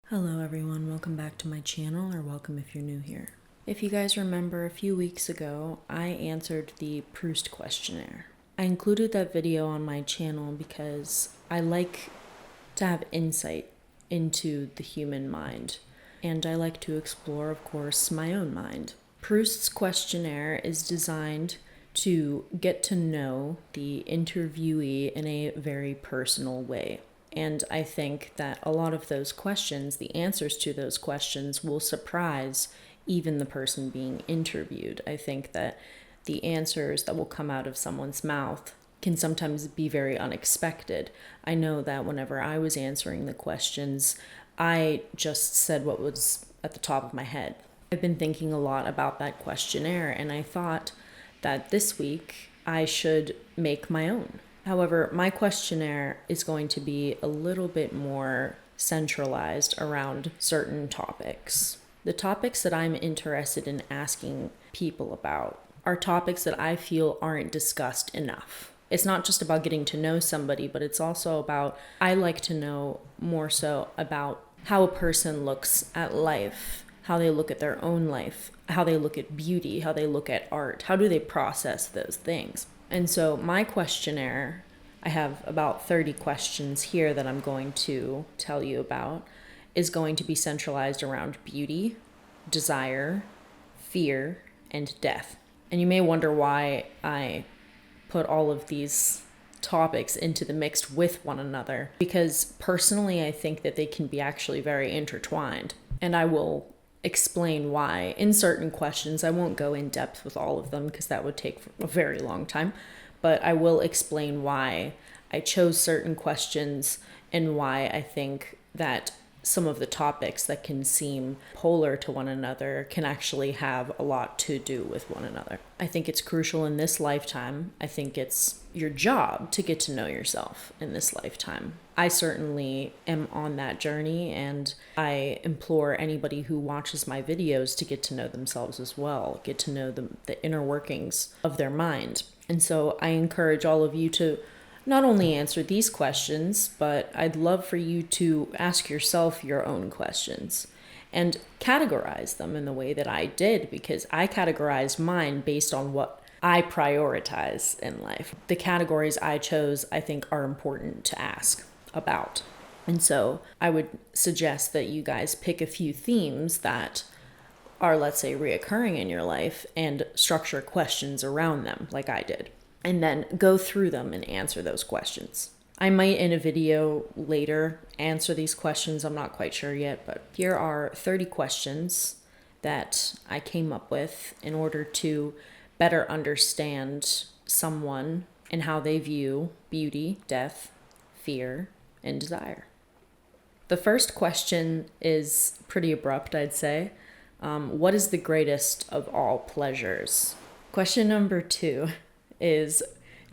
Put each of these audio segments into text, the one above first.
Hello everyone, welcome back to my channel, or welcome if you're new here. If you guys remember, a few weeks ago, I answered the Proust questionnaire. I included that video on my channel because I like to have insight into the human mind, and I like to explore, of course, my own mind. Proust's questionnaire is designed to get to know the interviewee in a very personal way. And I think that a lot of those questions, the answers to those questions, will surprise even the person being interviewed. I think that the answers that will come out of someone's mouth can sometimes be very unexpected. I know that whenever I was answering the questions, I just said what was at the top of my head. I've been thinking a lot about that questionnaire, and I thought that this week I should make my own. However, my questionnaire is going to be a little bit more centralized around certain topics. The topics that I'm interested in asking people about are topics that I feel aren't discussed enough. It's not just about getting to know somebody, but it's also about, I like to know more so about how a person looks at life, how they look at their own life, how they look at beauty, how they look at art, how do they process those things. And so my questionnaire, I have about 30 questions here that I'm going to tell you about, is going to be centralized around beauty, desire, fear, and death. And you may wonder why I put all of these topics into the mix with one another, because personally I think that they can be actually very intertwined. And I will explain why in certain questions. I won't go in depth with all of them because that would take a very long time, but I will explain why I chose certain questions and why I think that some of the topics that can seem polar to one another can actually have a lot to do with one another. I think it's crucial in this lifetime. I think it's your job to get to know yourself in this lifetime. I certainly am on that journey, and I implore anybody who watches my videos to get to know themselves as well, get to know the inner workings of their mind. And so I encourage all of you to not only answer these questions, but I'd love for you to ask yourself your own questions and categorize them in the way that I did, because I categorized mine based on what I prioritize in life. The categories I chose, I think, are important to ask about. And so I would suggest that you guys pick a few themes that are, let's say, reoccurring in your life and structure questions around them like I did, and then go through them and answer those questions. I might in a video later answer these questions, I'm not quite sure yet, but here are 30 questions that I came up with in order to better understand someone and how they view beauty, death, fear, and desire. The first question is pretty abrupt, I'd say. What is the greatest of all pleasures? Question number 2 is,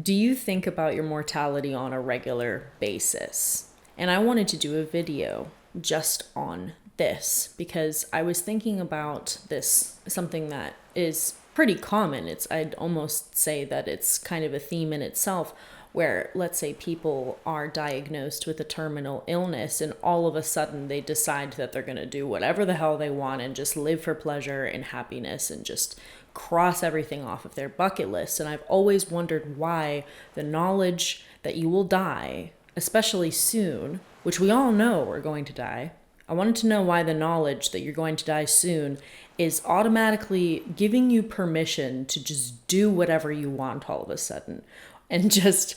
do you think about your mortality on a regular basis? And I wanted to do a video just on this because I was thinking about this, something that is pretty common. I'd almost say that it's kind of a theme in itself, where, let's say, people are diagnosed with a terminal illness and all of a sudden they decide that they're going to do whatever the hell they want and just live for pleasure and happiness and just cross everything off of their bucket list. And I've always wondered why the knowledge that you will die, especially soon, which we all know we're going to die, I wanted to know why the knowledge that you're going to die soon is automatically giving you permission to just do whatever you want all of a sudden and just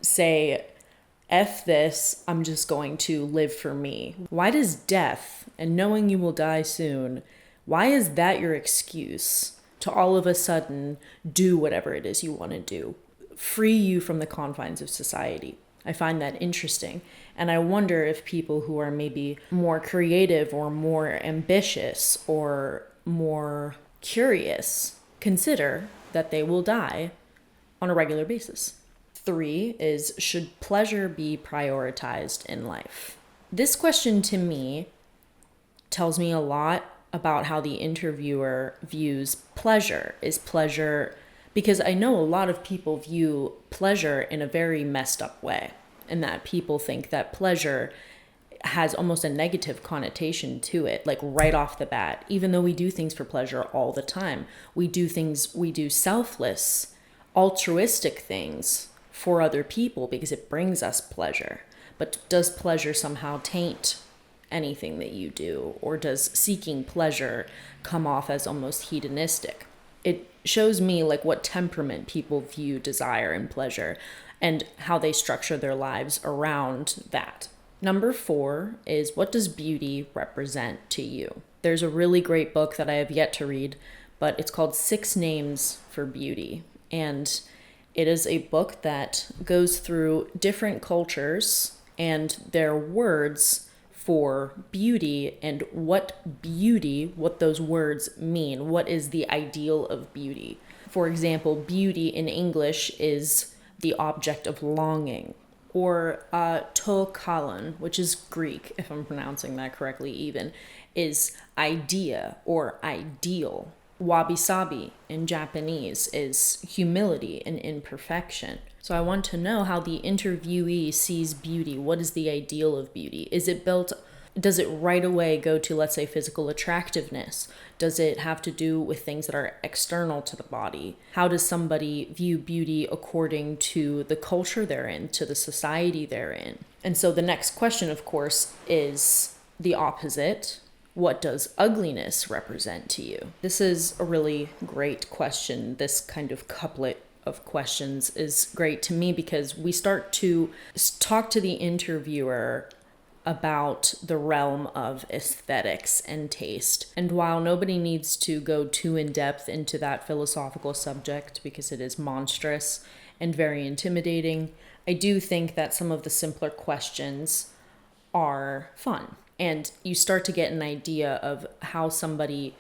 say, F this, I'm just going to live for me. Why does death and knowing you will die soon, why is that your excuse to all of a sudden do whatever it is you want to do, free you from the confines of society? I find that interesting. And I wonder if people who are maybe more creative or more ambitious or more curious consider that they will die on a regular basis. 3 is, should pleasure be prioritized in life? This question to me tells me a lot about how the interviewer views pleasure. Is pleasure, because I know a lot of people view pleasure in a very messed up way, and that people think that pleasure has almost a negative connotation to it, like right off the bat. Even though we do things for pleasure all the time, we do selfless, altruistic things for other people because it brings us pleasure. But does pleasure somehow taint anything that you do? Or does seeking pleasure come off as almost hedonistic? It shows me like what temperament people view desire and pleasure and how they structure their lives around that. Number 4 is, what does beauty represent to you? There's a really great book that I have yet to read, but it's called 6 Names for Beauty. And it is a book that goes through different cultures and their words for beauty and what those words mean. What is the ideal of beauty? For example, beauty in English is the object of longing. Or to kalon, which is Greek, if I'm pronouncing that correctly even, is idea or ideal. Wabi-sabi in Japanese is humility and imperfection. So I want to know how the interviewee sees beauty. What is the ideal of beauty? Does it right away go to, let's say, physical attractiveness? Does it have to do with things that are external to the body? How does somebody view beauty according to the culture they're in, to the society they're in? And so the next question, of course, is the opposite. What does ugliness represent to you? This is a really great question. This kind of couplet of questions is great to me because we start to talk to the interviewer about the realm of aesthetics and taste. And while nobody needs to go too in depth into that philosophical subject because it is monstrous and very intimidating, I do think that some of the simpler questions are fun. And you start to get an idea of how somebody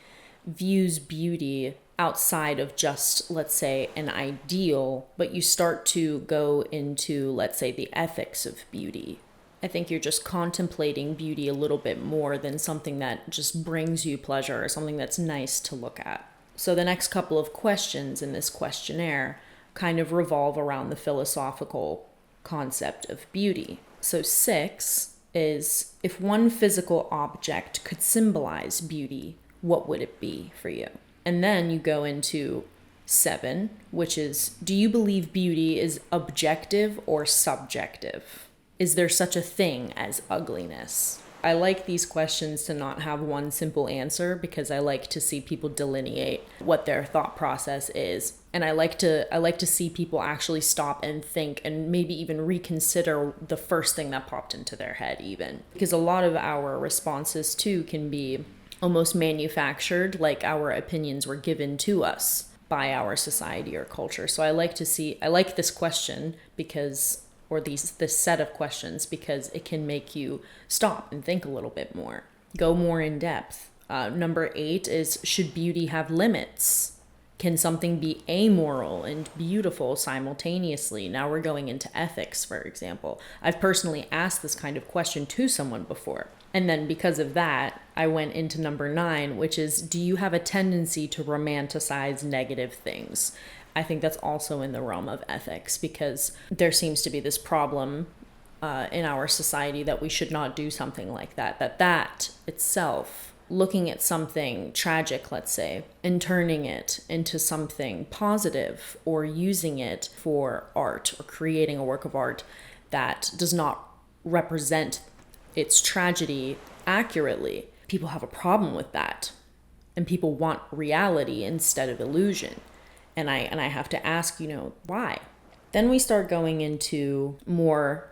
views beauty outside of just, let's say, an ideal, but you start to go into, let's say, the ethics of beauty. I think you're just contemplating beauty a little bit more than something that just brings you pleasure or something that's nice to look at. So the next couple of questions in this questionnaire kind of revolve around the philosophical concept of beauty. So 6 is, if one physical object could symbolize beauty, what would it be for you? And then you go into 7, which is, do you believe beauty is objective or subjective? Is there such a thing as ugliness? I like these questions to not have one simple answer because I like to see people delineate what their thought process is. And I like to see people actually stop and think and maybe even reconsider the first thing that popped into their head even. Because a lot of our responses too can be almost manufactured, like our opinions were given to us by our society or culture. So I like this question because this set of questions because it can make you stop and think a little bit more, go more in depth. Number 8 is, should beauty have limits? Can something be amoral and beautiful simultaneously? Now we're going into ethics, for example. I've personally asked this kind of question to someone before. And then because of that, I went into number 9, which is, do you have a tendency to romanticize negative things? I think that's also in the realm of ethics because there seems to be this problem in our society that we should not do something like that. That itself, looking at something tragic, let's say, and turning it into something positive or using it for art or creating a work of art that does not represent its tragedy accurately. People have a problem with that. And people want reality instead of illusion. And I have to ask, why? Then we start going into more,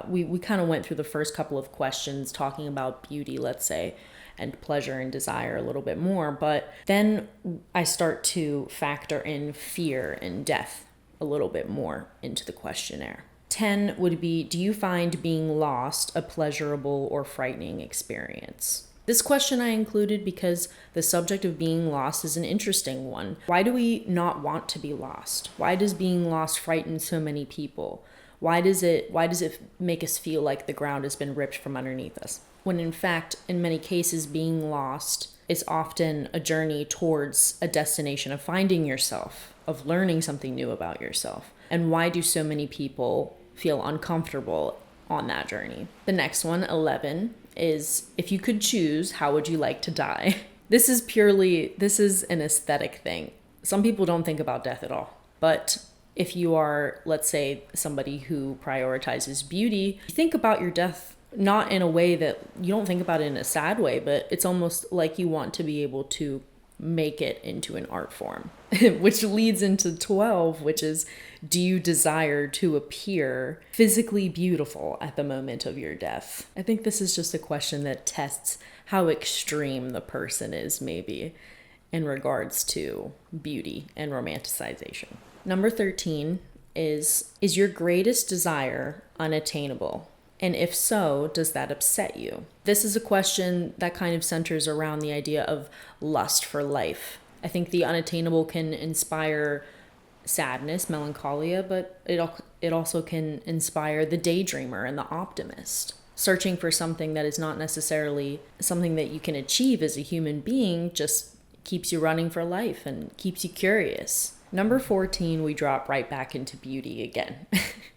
we kind of went through the first couple of questions talking about beauty, let's say, and pleasure and desire a little bit more. But then I start to factor in fear and death a little bit more into the questionnaire. 10 would be, do you find being lost a pleasurable or frightening experience? This question I included because the subject of being lost is an interesting one. Why do we not want to be lost? Why does being lost frighten so many people? Why does it make us feel like the ground has been ripped from underneath us? When in fact, in many cases, being lost is often a journey towards a destination of finding yourself, of learning something new about yourself. And why do so many people feel uncomfortable on that journey. The next one, 11, is if you could choose, how would you like to die? This is an aesthetic thing. Some people don't think about death at all. But if you are, let's say, somebody who prioritizes beauty, you think about your death not in a way that you don't think about it in a sad way, but it's almost like you want to be able to make it into an art form, which leads into 12, which is, do you desire to appear physically beautiful at the moment of your death? I think this is just a question that tests how extreme the person is, maybe, in regards to beauty and romanticization. Number 13 is your greatest desire unattainable? And if so, does that upset you? This is a question that kind of centers around the idea of lust for life. I think the unattainable can inspire sadness, melancholia, but it also can inspire the daydreamer and the optimist. Searching for something that is not necessarily something that you can achieve as a human being just keeps you running for life and keeps you curious. Number 14, we drop right back into beauty again.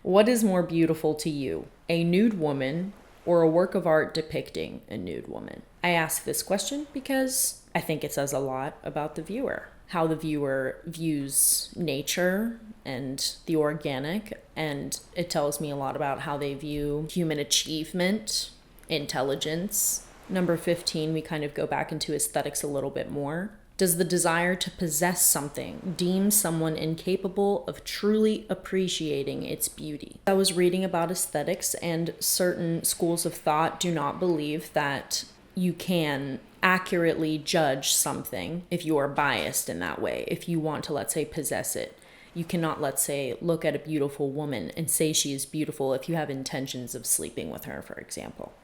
What is more beautiful to you, a nude woman or a work of art depicting a nude woman? I ask this question because I think it says a lot about the viewer, how the viewer views nature and the organic, and it tells me a lot about how they view human achievement, intelligence. Number 15, we kind of go back into aesthetics a little bit more. Does the desire to possess something deem someone incapable of truly appreciating its beauty? I was reading about aesthetics, and certain schools of thought do not believe that you can accurately judge something if you are biased in that way. If you want to, let's say, possess it, you cannot, let's say, look at a beautiful woman and say she is beautiful if you have intentions of sleeping with her, for example.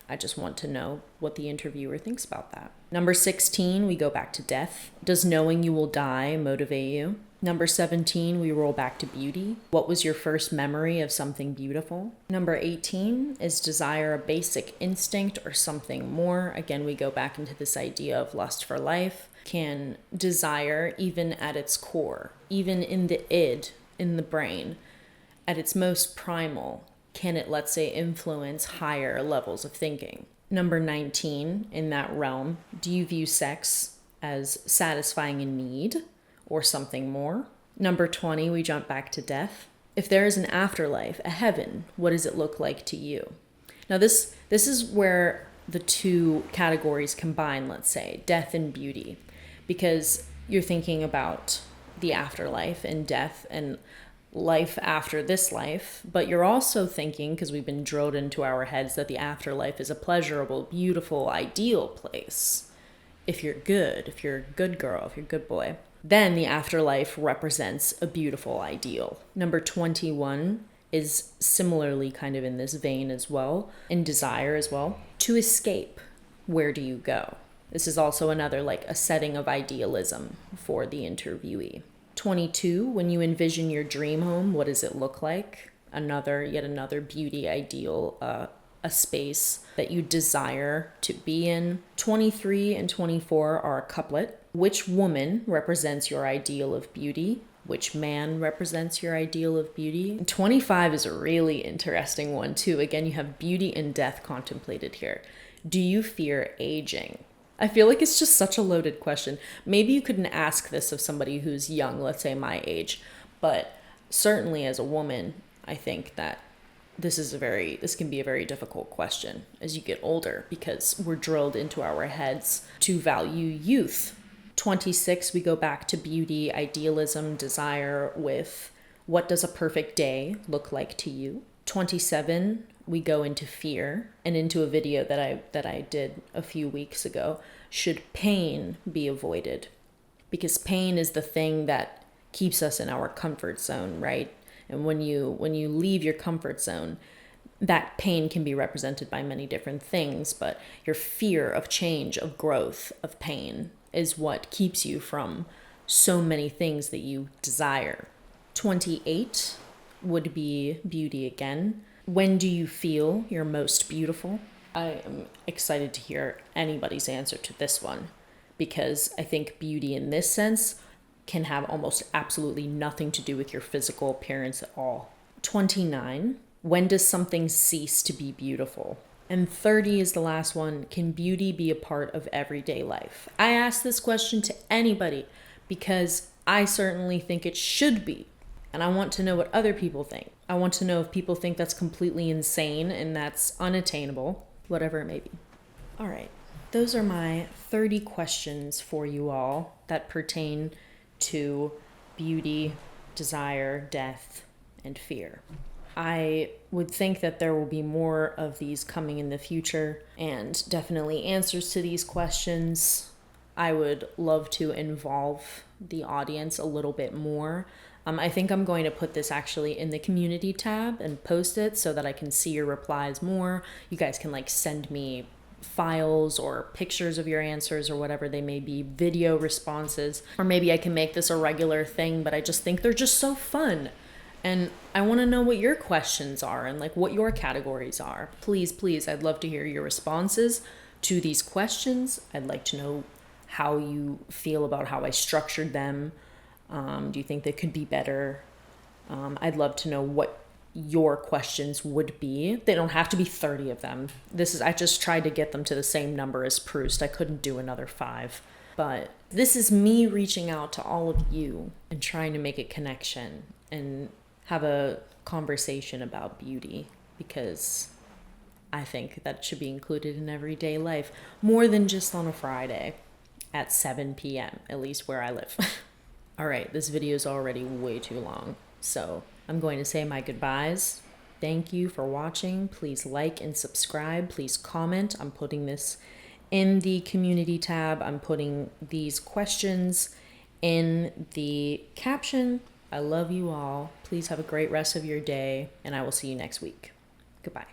I just want to know what the interviewer thinks about that. Number 16, we go back to death. Does knowing you will die motivate you? Number 17, we roll back to beauty. What was your first memory of something beautiful? Number 18, is desire a basic instinct or something more? Again, we go back into this idea of lust for life. Can desire, even at its core, even in the id, in the brain, at its most primal, can it, let's say, influence higher levels of thinking? Number 19, in that realm, do you view sex as satisfying a need or something more? Number 20, we jump back to death. If there is an afterlife, a heaven, what does it look like to you? Now this is where the two categories combine, let's say, death and beauty, because you're thinking about the afterlife and death and life after this life, but you're also thinking, because we've been drilled into our heads, that the afterlife is a pleasurable, beautiful, ideal place. If you're good, if you're a good girl, if you're a good boy, then the afterlife represents a beautiful ideal. Number 21 is similarly kind of in this vein as well, in desire as well. To escape, where do you go? This is also another, like, a setting of idealism for the interviewee. 22, when you envision your dream home, what does it look like? Yet another beauty ideal, a space that you desire to be in. 23 and 24 are a couplet. Which woman represents your ideal of beauty? Which man represents your ideal of beauty? And 25 is a really interesting one too. Again, you have beauty and death contemplated here. Do you fear aging? I feel like it's just such a loaded question. Maybe you couldn't ask this of somebody who's young, let's say my age, but certainly as a woman, I think that this can be a very difficult question as you get older, because we're drilled into our heads to value youth. 26, we go back to beauty, idealism, desire with what does a perfect day look like to you? 27, we go into fear and into a video that I did a few weeks ago. Should pain be avoided? Because pain is the thing that keeps us in our comfort zone, right? And when you leave your comfort zone, that pain can be represented by many different things, but your fear of change, of growth, of pain is what keeps you from so many things that you desire. 28 would be beauty again. When do you feel you're most beautiful? I am excited to hear anybody's answer to this one, because I think beauty in this sense can have almost absolutely nothing to do with your physical appearance at all. 29, When does something cease to be beautiful? And 30 is the last one. Can beauty be a part of everyday life? I ask this question to anybody because I certainly think it should be. And I want to know what other people think. I want to know if people think that's completely insane and that's unattainable, whatever it may be. All right. Those are my 30 questions for you all that pertain to beauty, desire, death, and fear. I would think that there will be more of these coming in the future, and definitely answers to these questions. I would love to involve the audience a little bit more. I think I'm going to put this actually in the community tab and post it so that I can see your replies more. You guys can send me files or pictures of your answers or whatever they may be, video responses, or maybe I can make this a regular thing, but I just think they're just so fun. And I want to know what your questions are and what your categories are. Please, I'd love to hear your responses to these questions. I'd like to know how you feel about how I structured them. Do you think they could be better? I'd love to know what your questions would be. They don't have to be 30 of them. I just tried to get them to the same number as Proust. I couldn't do another 5. But this is me reaching out to all of you and trying to make a connection and have a conversation about beauty, because I think that should be included in everyday life more than just on a Friday at 7 p.m., at least where I live. All right, this video is already way too long, so I'm going to say my goodbyes. Thank you for watching. Please like and subscribe. Please comment. I'm putting this in the community tab. I'm putting these questions in the caption. I love you all. Please have a great rest of your day, and I will see you next week. Goodbye.